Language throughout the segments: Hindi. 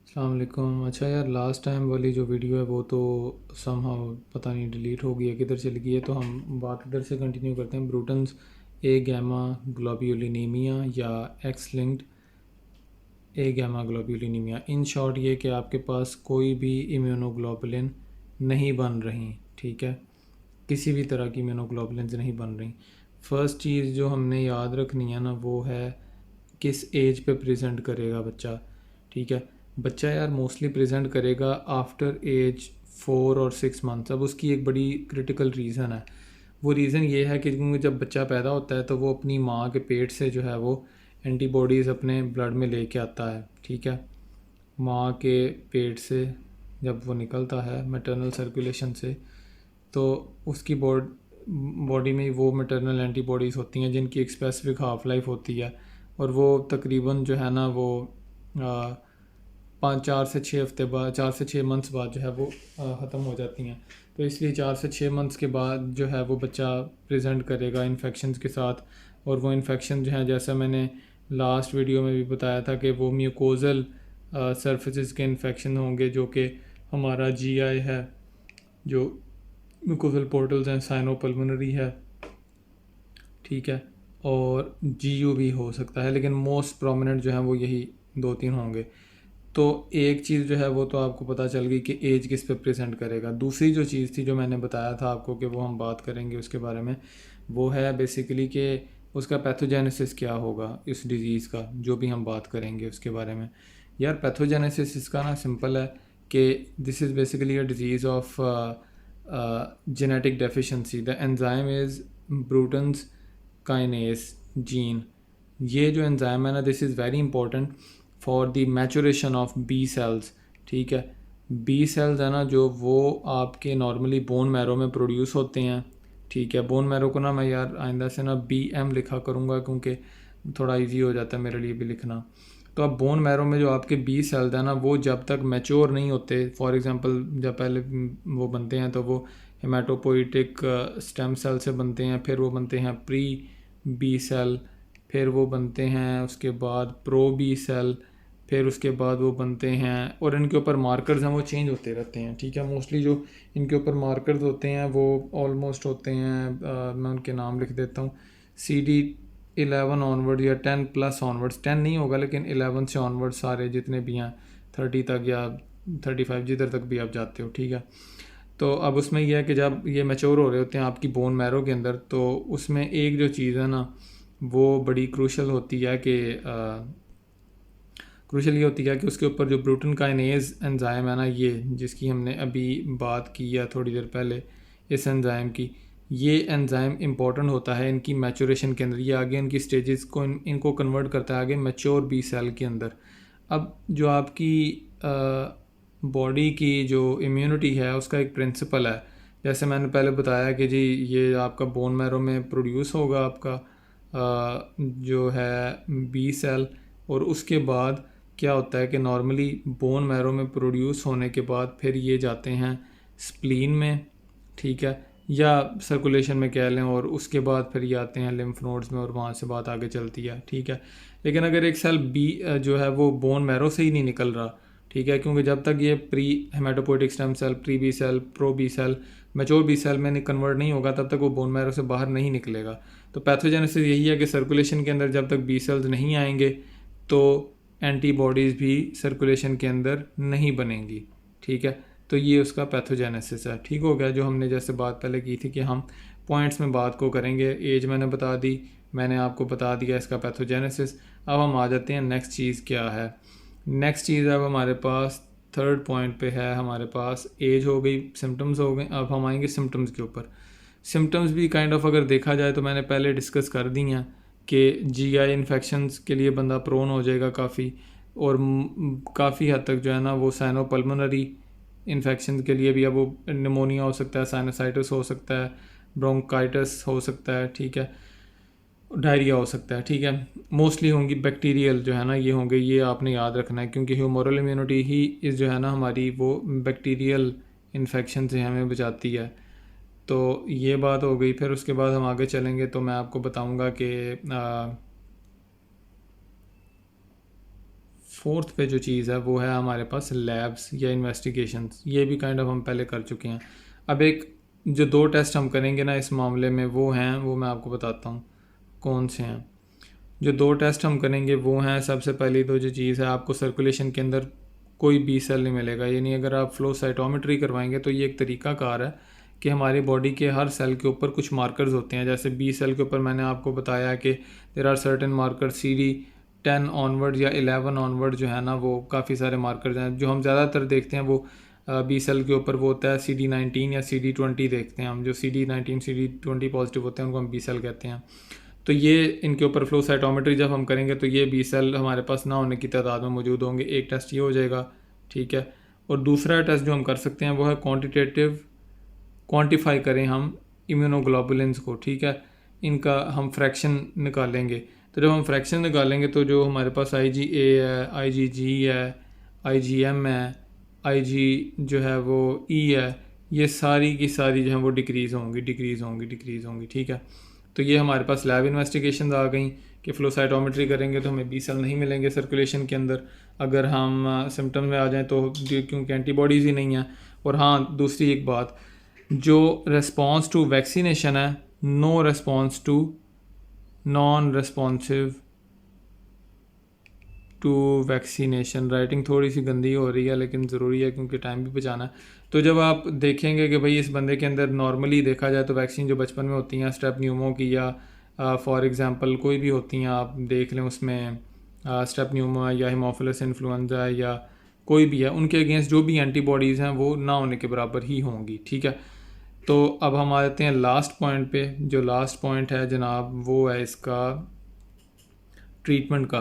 अस्सलाम वालेकुम। अच्छा यार, लास्ट टाइम वाली जो वीडियो है वो तो समहाउ पता नहीं डिलीट हो गई है, किधर चली गई है। तो हम बात इधर से कंटिन्यू करते हैं। ब्रूटन्स ए गैमा ग्लोब्यूलिनीमिया या X linked agammaglobulinemia. In short ये कि आपके पास कोई भी इम्यूनोग्लोबुलिन नहीं बन रही, ठीक है, किसी भी तरह की इम्यूनोग्लोबुलिन नहीं बन रही। फर्स्ट चीज़ जो हमने याद रखनी है ना वो है किस एज पे प्रेजेंट करेगा बच्चा, ठीक है। बच्चा यार मोस्टली प्रेजेंट करेगा आफ्टर एज 4 और 6 मंथ्स। अब उसकी एक बड़ी क्रिटिकल रीज़न है। वो रीज़न ये है कि क्योंकि जब बच्चा पैदा होता है तो वो अपनी माँ के पेट से जो है वो एंटीबॉडीज़ अपने ब्लड में लेके आता है, ठीक है। माँ के पेट से जब वो निकलता है मैटरनल सर्कुलेशन से, तो उसकी बॉडी में वो मैटरनल एंटीबॉडीज़ होती हैं जिनकी एक स्पेसिफिक हाफ लाइफ होती है। और वो तकरीबन जो है ना वो 4 से 6 हफ्ते बाद, 4 से 6 मंथ्स बाद जो है वो ख़त्म हो जाती हैं। तो इसलिए 4 से 6 मंथ्स के बाद जो है वो बच्चा प्रेजेंट करेगा इन्फेक्शंस के साथ। और वो इन्फेक्शन जो है, जैसा मैंने लास्ट वीडियो में भी बताया था कि वो म्यूकोजल सरफेसेस के इन्फेक्शन होंगे, जो कि हमारा जीआई है, जो म्यूकोजल पोर्टल्स हैं, साइनोपल्मोनरी है, ठीक है, और जीयू भी हो सकता है, लेकिन मोस्ट प्रोमिनेंट जो है वो यही 2-3 होंगे। तो एक चीज़ जो है वो तो आपको पता चल गई कि एज किस पे प्रेजेंट करेगा। दूसरी जो चीज़ थी जो मैंने बताया था आपको कि वो हम बात करेंगे उसके बारे में, वो है बेसिकली कि उसका पैथोजेनेसिस क्या होगा इस डिज़ीज़ का, जो भी हम बात करेंगे उसके बारे में। यार पैथोजेनेसिस इसका ना सिंपल है कि this is basically a disease of genetic deficiency. The enzyme is Bruton's kinase gene. ये जो एंजाइम है ना, this is very important for the maturation of B cells, ठीक है। बी सेल्स है ना जो, वो आपके नॉर्मली बोन मैरो में प्रोड्यूस होते हैं, ठीक है। बोन मैरो को ना मैं यार आइंदा से ना BM लिखा करूँगा क्योंकि थोड़ा इजी हो जाता है मेरे लिए भी लिखना। तो अब बोन मैरो में जो आपके बी सेल्स हैं ना, वो जब तक मैच्योर नहीं होते, फॉर एग्जांपल जब पहले वो बनते हैं तो वो हेमाटोपोइटिक स्टेम सेल से बनते हैं, फिर वो बनते हैं प्री बी सेल, फिर वो बनते हैं उसके बाद प्रो बी सेल, फिर उसके बाद वो बनते हैं। और इनके ऊपर मार्कर्स हैं वो चेंज होते रहते हैं, ठीक है। मोस्टली जो इनके ऊपर मार्कर्स होते हैं वो ऑलमोस्ट होते हैं, मैं उनके नाम लिख देता हूँ। CD11 ऑनवर्ड या 10+ ऑनवर्ड्स, 10 नहीं होगा लेकिन 11 से ऑनवर्ड सारे जितने भी हैं, 30 तक या 35 जिधर तक भी आप जाते हो, ठीक है। तो अब उसमें यह है कि जब ये मैच्योर हो रहे होते हैं आपकी बोन मैरो के अंदर, तो उसमें एक जो चीज़ है ना वो बड़ी क्रूशल होती है कि क्रूशल ये होती है कि उसके ऊपर जो ब्रूटन काइनेज एंजाइम है ना, ये जिसकी हमने अभी बात की है थोड़ी देर पहले, इस एंजाइम की, ये एंजाइम इंपॉर्टेंट होता है इनकी मैचुरेशन के अंदर। ये आगे इनकी स्टेजेस को इनको कन्वर्ट करता है आगे मैच्योर बी सेल के अंदर। अब जो आपकी बॉडी की जो इम्यूनिटी है उसका एक प्रिंसिपल है, जैसे मैंने पहले बताया कि जी ये आपका बोन मैरो में प्रोड्यूस होगा आपका जो है बी सेल। और उसके बाद क्या होता है कि नॉर्मली बोन मैरो में प्रोड्यूस होने के बाद फिर ये जाते हैं स्प्लीन में, ठीक है, या सर्कुलेशन में कह लें, और उसके बाद फिर ये आते हैं लिम्फ नोड्स में और वहाँ से बात आगे चलती है, ठीक है। लेकिन अगर एक सेल बी जो है वो बोन मैरो से ही नहीं निकल रहा, ठीक है, क्योंकि जब तक ये pre hematopoietic stem cell, pre B cell, pro B cell, mature B cell में कन्वर्ट नहीं होगा, तब तक वो बोन मैरो से बाहर नहीं निकलेगा। तो पैथोजेनेसिस यही है कि सर्कुलेशन के अंदर जब तक बी सेल्स नहीं आएंगे तो एंटीबॉडीज़ भी सर्कुलेशन के अंदर नहीं बनेंगी, ठीक है। तो ये उसका पैथोजेनेसिस है, ठीक हो गया। जो हमने जैसे बात पहले की थी कि हम पॉइंट्स में बात को करेंगे, एज मैंने बता दी, मैंने आपको बता दिया इसका पैथोजेनेसिस। अब हम आ जाते हैं नेक्स्ट चीज़ क्या है। नेक्स्ट चीज़ अब हमारे पास थर्ड पॉइंट पे है, हमारे पास एज हो गई, सिम्टम्स हो गए। अब हम आएंगे सिम्टम्स के ऊपर। सिम्टम्स भी काइंड ऑफ अगर देखा जाए तो मैंने पहले डिस्कस कर दी हैं कि जीआई इन्फेक्शंस के लिए बंदा प्रोन हो जाएगा काफ़ी, और काफ़ी हद तक जो है ना वो साइनोपल्मोनरी इन्फेक्शन के लिए भी, अब वो निमोनिया हो सकता है, साइनोसाइटिस हो सकता है, ब्रोंकाइटिस हो सकता है, ठीक है, डायरिया हो सकता है, ठीक है। मोस्टली होंगी बैक्टीरियल जो है ना ये होंगे, ये आपने याद रखना है, क्योंकि ह्यूमोरल इम्यूनिटी ही इस जो है ना हमारी वो बैक्टीरियल इन्फेक्शन से हमें बचाती है। तो ये बात हो गई। फिर उसके बाद हम आगे चलेंगे तो मैं आपको बताऊंगा कि फोर्थ पे जो चीज़ है वो है हमारे पास लैब्स या इन्वेस्टिगेशंस। ये भी काइंड ऑफ हम पहले कर चुके हैं। अब एक जो 2 टेस्ट हम करेंगे ना इस मामले में, वो हैं, वो मैं आपको बताता हूँ कौन से हैं। जो 2 टेस्ट हम करेंगे वो हैं, सबसे पहली तो जो चीज़ है, आपको सर्कुलेशन के अंदर कोई बी सेल नहीं मिलेगा। यानी अगर आप फ्लो साइटोमेट्री करवाएंगे तो ये एक तरीका कार है कि हमारी बॉडी के हर सेल के ऊपर कुछ मार्कर्स होते हैं। जैसे बी सेल के ऊपर मैंने आपको बताया कि there are certain marker, CD10 onward या 11 ऑनवर्ड जो है ना, वो काफ़ी सारे मार्कर्स हैं। जो हम ज़्यादातर देखते हैं वो बी सेल के ऊपर वो होता है CD19 या CD20 देखते हैं हम। जो CD19 CD20 पॉजिटिव होते हैं उनको हम बी सेल कहते हैं। तो ये इनके ऊपर फ्लो साइटोमेट्री जब हम करेंगे तो ये बी सेल हमारे पास ना होने की तादाद में मौजूद होंगे। एक टेस्ट ये हो जाएगा, ठीक है। और दूसरा टेस्ट जो हम कर सकते हैं वो है क्वांटिफाई करें हम इम्यूनोग्लोबुलिन्स को, ठीक है। इनका हम फ्रैक्शन निकालेंगे। तो जब हम फ्रैक्शन निकालेंगे तो जो हमारे पास IgA है, IgG है, IgM है, IG जो है वो E है, ये सारी की सारी जो है वो डिक्रीज़ होंगी, ठीक है। तो ये हमारे पास लैब इन्वेस्टिगेशन आ गई कि फ्लो साइटोमेट्री करेंगे तो हमें बी सेल नहीं मिलेंगे सर्कुलेशन के अंदर अगर हम सिम्टम में आ जाएं तो, क्योंकि एंटीबॉडीज़ ही नहीं हैं। और हाँ, दूसरी एक बात, जो रिस्पॉन्स टू वैक्सीनेशन है, no response to non responsive to vaccination. Writing थोड़ी सी गंदी हो रही है लेकिन ज़रूरी है क्योंकि टाइम भी बचाना है। तो जब आप देखेंगे कि भाई इस बंदे के अंदर नॉर्मली देखा जाए तो वैक्सीन जो बचपन में होती हैं स्ट्रेप न्यूमो की या फॉर एग्ज़ाम्पल कोई भी होती हैं, आप देख लें उसमें स्ट्रेप न्यूमो या हीमोफिलस इन्फ्लुएंजा या कोई भी है, उनके अगेंस्ट जो भी एंटीबॉडीज़ हैं वो ना होने के बराबर ही होंगी, ठीक है। तो अब हम आ जाते हैं लास्ट पॉइंट पे। जो लास्ट पॉइंट है जनाब वो है इसका ट्रीटमेंट का,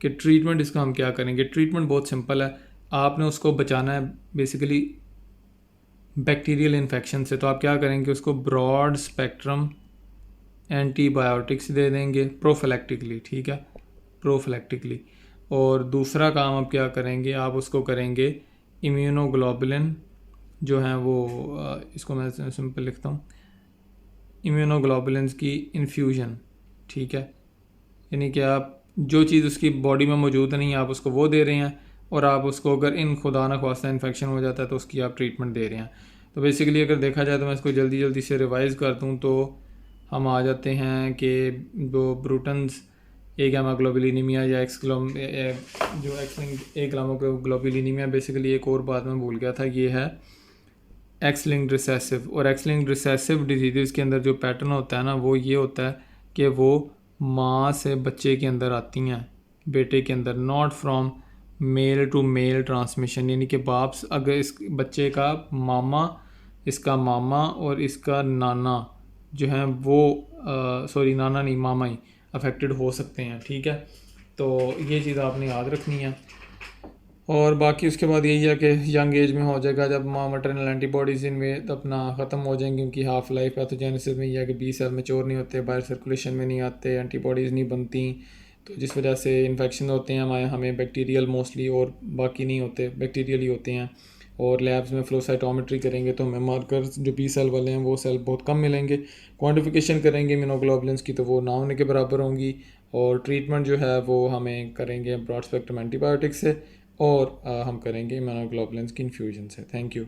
कि ट्रीटमेंट इसका हम क्या करेंगे। ट्रीटमेंट बहुत सिंपल है, आपने उसको बचाना है बेसिकली बैक्टीरियल इन्फेक्शन से। तो आप क्या करेंगे, उसको ब्रॉड स्पेक्ट्रम एंटीबायोटिक्स दे देंगे प्रोफिलैक्टिकली, ठीक है, प्रोफिलैक्टिकली। और दूसरा काम आप क्या करेंगे, आप उसको करेंगे इम्यूनोग्लोबुलिन जो हैं वो इसको मैं सिंपल लिखता हूँ, इम्यूनोग्लोबुलिन्स की इन्फ्यूजन, ठीक है। यानी कि आप जो चीज़ उसकी बॉडी में मौजूद नहीं है आप उसको वो दे रहे हैं, और आप उसको अगर इन खुदा न ख्वास्ता इन्फेक्शन हो जाता है तो उसकी आप ट्रीटमेंट दे रहे हैं। तो बेसिकली अगर देखा जाए तो मैं इसको जल्दी जल्दी से रिवाइज़ कर दूँ तो हम आ जाते हैं कि जो ब्रूटन्स ए गामा ग्लोबुलिनीमिया या जो एक्स गामा ग्लोबुलिनीमिया, बेसिकली एक और बात मैं भूल गया था, ये है एक्स लिंक्ड रिसेसिव। और एक्स लिंक्ड रिसेसिव डिजीज़ के अंदर जो पैटर्न होता है ना वो ये होता है कि वो माँ से बच्चे के अंदर आती हैं, बेटे के अंदर, not from male to male transmission. यानी कि बाप अगर इस बच्चे का मामा, इसका मामा और इसका नाना जो हैं वो सॉरी नाना नहीं मामा ही अफेक्टेड हो सकते हैं, ठीक है। तो ये चीज़ आपने याद रखनी है। और बाकी उसके बाद यही है कि यंग एज में हो जाएगा जब मैटरनल एंटीबॉडीज़ इनमें अपना ख़त्म हो जाएंगी, उनकी हाफ लाइफ पैथोजेनेसिस में यह है कि 20 साल मैच्योर नहीं होते, बाहर सर्कुलेशन में नहीं आते, एंटीबॉडीज़ नहीं बनती, तो जिस वजह से इन्फेक्शन होते हैं हमें बैक्टीरियल मोस्टली, और बाकी नहीं होते, बैक्टीरियल ही होते हैं। और लैब्स में फ्लो साइटोमेट्री करेंगे तो हमें मार्कर्स जो बी सेल वाले हैं वो सेल बहुत कम मिलेंगे। क्वांटिफिकेशन करेंगे इम्यूनोग्लोबुलिन्स की तो वो ना होने के बराबर होंगी। और ट्रीटमेंट जो है वो हमें करेंगे ब्रॉड स्पेक्ट्रम एंटीबायोटिक्स से, और हम करेंगे इम्यूनोग्लोबुलिन्स की इन्फ्यूजन से। Thank you.